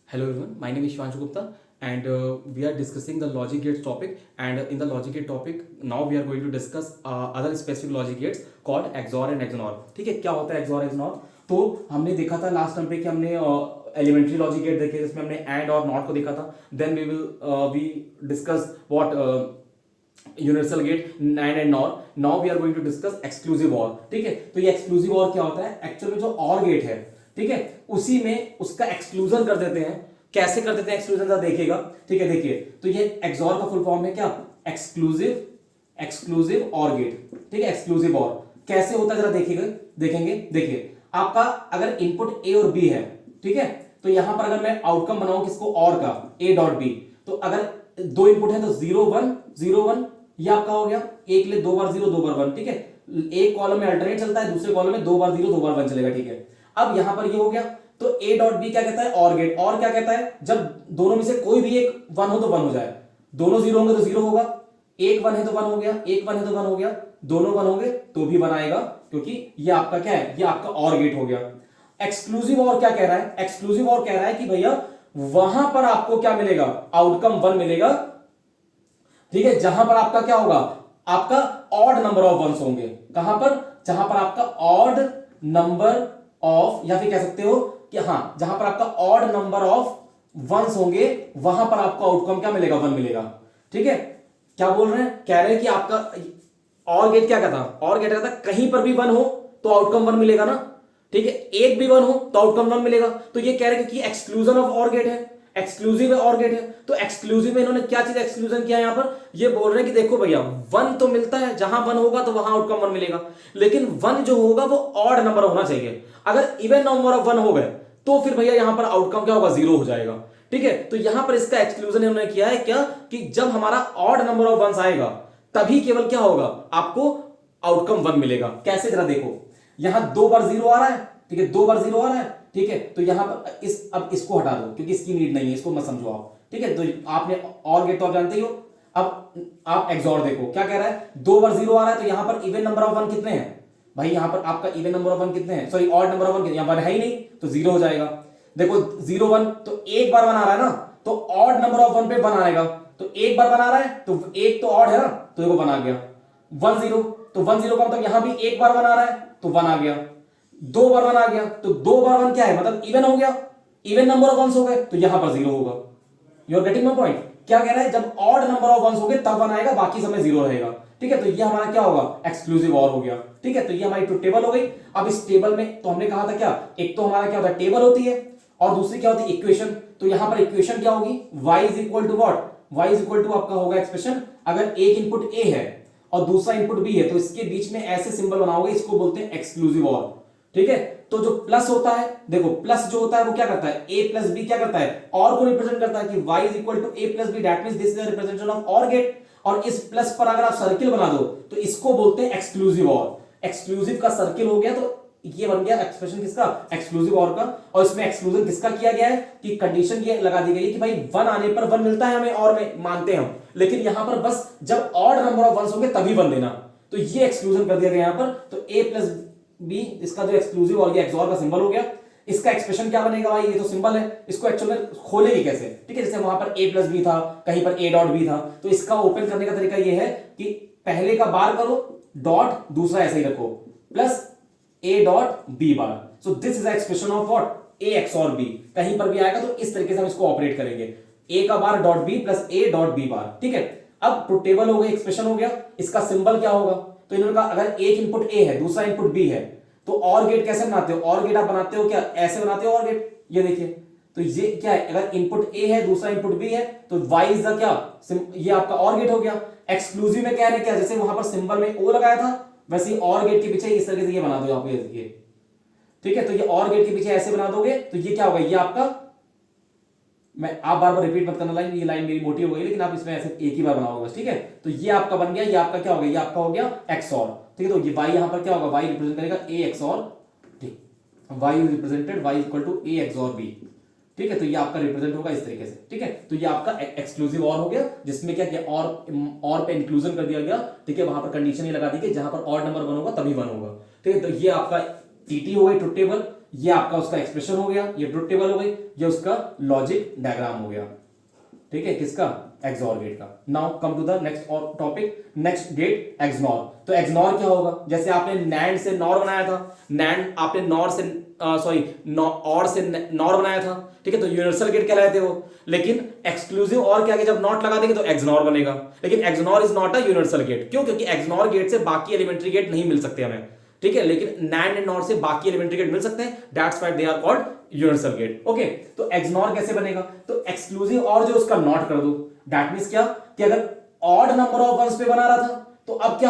Hello everyone, my name is Shivanshu Gupta and we are discussing the logic gates topic, and in the logic gate topic now we are going to discuss other specific logic gates called XOR and XNOR. ठीक है, क्या होता है XOR XNOR? तो हमने देखा था last time पे कि हमने एलिमेंट्री लॉजिक गेट देखे जिसमें हमने एंड और नॉट को देखा था. Then we discuss what universal gate and NOR. Now we are going to discuss exclusive OR. ठीक है, तो ये एक्सक्लूसिव और क्या होता है? एक्चुअल में जो और गेट है, ठीक है, उसी में उसका एक्सक्लूजन कर देते हैं. कैसे कर देते हैं एक्सक्लूजन, जरा देखिएगा. ठीक है, देखिए, तो ये एक्सॉर का फुल फॉर्म है क्या? एक्सक्लूसिव और गेट. ठीक है, एक्सक्लूसिव और कैसे होता है जरा देखिएगा, देखेंगे. देखिए, आपका अगर इनपुट ए और बी है, ठीक है, तो यहां पर अगर मैं आउटकम बनाऊं किसको? और का, ए डॉट बी. तो अगर दो इनपुट है तो 0 1 ये आपका हो गया. एक के लिए 2 बार 0 2 बार 1. ठीक है, एक कॉलम में अल्टरनेट चलता है, दूसरे कॉलम में 2 बार 0 2 बार 1 चलेगा. ठीक है, अब यहां पर ये हो गया. तो ए डॉट बी क्या कहता है? और गेट. और क्या कहता है? जब दोनों में से कोई भी एक 1 हो तो 1 हो जाए. दोनों 0 होंगे तो 0 होगा. एक 1 है तो 1 हो गया, एक 1 है तो 1 हो गया. दोनों 1 होंगे तो भी 1 आएगा, क्योंकि ये आपका क्या है? ये आपका और गेट हो गया. एक्सक्लूसिव और क्या कह रहा है? एक्सक्लूसिव और कह रहा है कि भैया वहां पर आपको क्या मिलेगा? आउटकम 1 मिलेगा. ठीक है, जहां पर आपका क्या होगा? आपका ऑड नंबर ऑफ वंस होंगे. कहां पर? जहां पर आपका ऑड नंबर ऑफ, या फिर कह सकते हो कि हां, जहां पर आपका ऑड नंबर ऑफ वंस होंगे वहां पर आपको आउटकम क्या मिलेगा? 1 मिलेगा. ठीक है, क्या बोल रहे हैं? कह रहे हैं कि आपका और गेट क्या कहता? और गेट कहता कहीं पर भी 1 हो तो आउटकम 1 मिलेगा ना. ठीक है, एक भी 1 हो तो आउटकम 1 मिलेगा. तो ये कह रहे हैं कि एक्सक्लूजन ऑफ और गेट है, एक्सक्लूसिव है और गेट है. तो एक्सक्लूसिव में इन्होंने क्या चीज एक्सक्लूजन किया? यहां पर ये बोल रहे हैं कि देखो भैया 1 तो मिलता है, जहां 1 होगा तो वहां आउटकम 1 मिलेगा, लेकिन 1 जो होगा वो ऑड नंबर होना चाहिए. अगर इवन नंबर ऑफ 1 हो गए तो फिर भैया यहां पर आउटकम क्या होगा? 0 हो जाएगा. ठीक है, तो यहां पर इसका एक्सक्लूजन इन्होंने किया है क्या? कि जब हमारा ऑड नंबर ऑफ वंस आएगा तभी केवल क्या होगा? आपको आउटकम 1 मिलेगा. कैसे? जरा देखो, यहां 2 बार 0 आ रहा है. ठीक है, 2 बार 0 आ रहा है. ठीक है, तो यहां पर अब इसको हटा दो क्योंकि इसकी नीड नहीं है, इसको मत समझो आप. ठीक है, तो आपने और गेट तो आप जानते ही हो. अब आप एक्सॉर देखो, क्या कह रहा है? 2 बार 0 आ रहा है तो यहां पर इवन नंबर ऑफ 1 कितने हैं भाई? यहां पर आपका इवन नंबर ऑफ 1 कितने हैं? सॉरी, ऑड नंबर ऑफ 1 कितने? यहां 1 है ही नहीं तो 0 हो जाएगा. देखो 0 1 तो एक बार 1 आ रहा है ना, तो ऑड नंबर ऑफ 1 पे 1 आएगा. तो एक बार 1 आ रहा है तो एक तो ऑड है ना, तो देखो 1 आ गया. 1 0 तो 1 0 का मतलब यहां भी एक बार 1 आ रहा है तो 1 आ गया. 2 बार 1 आ गया तो 2 बार 1 क्या है? मतलब इवन हो गया. इवन नंबर ऑफ वंस हो गए तो यहां पर 0 होगा. You are getting my point? क्या कह रहा है? जब ऑड नंबर ऑफ वंस हो गए तब 1 आएगा, बाकी समय 0 रहेगा. ठीक है, तो ये हमारा क्या होगा? एक्सक्लूसिव और हो गया. ठीक है, तो ये हमारी ट्रुथ टेबल हो गई. अब इस टेबल में तो हमने कहा था क्या, एक तो हमारा क्या होता है? टेबल होती है, और दूसरी क्या होती है? इक्वेशन. तो यहां पर इक्वेशन क्या होगी? y is equal to what? y is equal to आपका होगा एक्सप्रेशन, अगर एक इनपुट a है और दूसरा इनपुट b है तो इसके बीच में ऐसे सिंबल बनाओगे, इसको बोलते हैं एक्सक्लूसिव और. ठीक है, तो जो प्लस होता है, देखो प्लस जो होता है वो क्या करता है? a प्लस बी क्या करता है? और को रिप्रेजेंट करता है कि y is equal to a plus B. That means this is the representation of OR gate. और इस प्लस पर अगर आप सर्किल बना दो तो इसको बोलते हैं एक्सक्लूसिव और. एक्सक्लूसिव का सर्किल हो गया तो ये बन गया एक्सप्रेशन किसका? एक्सक्लूसिव और का. और इसमें एक्सक्लूजन किसका किया गया है? कि कंडीशन ये लगा दी गई है कि भाई 1 आने पर 1 मिलता है हमें और में मानते हैं हम, लेकिन यहां पर बस जब ऑड नंबर ऑफ वंस होंगे तभी 1 देना. तो ये एक्सक्लूजन कर दिया गया यहां पर. तो a प्लस बी, इसका जो एक्सक्लूसिव और ये एक्सॉर का सिंबल हो गया. इसका एक्सप्रेशन क्या बनेगा भाई? ये तो सिंबल है, इसको एक्चुअल में खोलेंगे कैसे? ठीक है, जैसे वहां पर a प्लस बी था, कहीं पर a डॉट बी था, तो इसका ओपन करने का तरीका ये है कि पहले का बार करो डॉट, दूसरा ऐसे ही रखो, plus a dot B bar. So this is expression of what? a XOR b. कहीं पर भी आएगा तो इस तरीके से हम इसको ऑपरेट करेंगे, a का bar dot b plus a dot B bar. ठीक है, अब ट्रुथ टेबल हो गई, एक्सप्रेशन हो गया. इसका सिंबल क्या होगा? तो इन्होंने कहा अगर एक इनपुट a है, दूसरा इनपुट b है, तो और गेट कैसे बनाते हो? और गेट आप बनाते हो क्या? ऐसे बनाते हो और गेट. ये देखिए, तो ये क्या है? अगर इनपुट a है, दूसरा इनपुट b है, तो y इज द क्या? ये आपका और गेट हो गया. एक्सक्लूसिव में कह रहे क्या? जैसे वहां पर सिंबल में o लगाया था, वैसे ही और गेट के पीछे इस तरीके से ये बना दो यहां पे ये. ठीक है, तो ये और गेट के पीछे ऐसे बना दोगे तो ये क्या होगा? ये आपका, मैं आप बार बार रिपीट मत करना लाइन, ये लाइन मेरी मोटी हो गई, लेकिन आप इसमें ऐसे एक ही बार बनाओगे बस. ठीक है, तो ये आपका बन गया, ये आपका क्या हो गया? ये आपका हो गया एक्सॉर. ठीक है, तो ये y यहां पर क्या होगा? y रिप्रेजेंट करेगा a एक्सॉर. ठीक, y is represented y equal to a XOR b. ठीक है, तो ये आपका रिप्रेजेंट होगा इस तरीके से. ठीक है, तो ये आपका एक्सक्लूसिव और हो गया, जिसमें क्या किया? और पे इंक्लूजन कर दिया गया. ठीक है, वहां पर कंडीशन ये लगा दी कि जहां पर ऑड नंबर 1 होगा तभी 1 होगा. ठीक है, तो ये आपका टीटी हो गई ट्रुथ टेबल, ये आपका उसका एक्सप्रेशन हो गया, ये ट्रुथ टेबल हो गई, ये उसका लॉजिक डायग्राम हो गया। ठीक है, किसका? एक्सऑर गेट का। Now come to the next OR topic, next gate XNOR. तो एक्सनॉर क्या होगा? जैसे आपने नैंड से नॉर बनाया था, नैंड आपने नॉर से और से नॉर बनाया था, ठीक है, तो यूनिवर्सल गेट कहलाते हो। लेकिन एक्सक्लूसिव और क्या, जब नॉट लगा देंगे तो एक्सनॉर बनेगा। लेकिन XNOR is not a universal gate. क्यों? क्योंकि एक्सनॉर गेट से बाकी एलिमेंट्री गेट नहीं मिल सकते हमें, ठीक है, लेकिन नैंड एंड नॉर से बाकी एलिमेंट्री गेट मिल सकते हैं, that's why they are called universal gate. Okay, तो एक्सनॉर कैसे बनेगा? तो एक्सक्लूसिव और जो उसका नॉट कर दो, दैट मींस क्या कि अगर ऑड नंबर ऑफ वंस पे बना रहा था तो अब क्या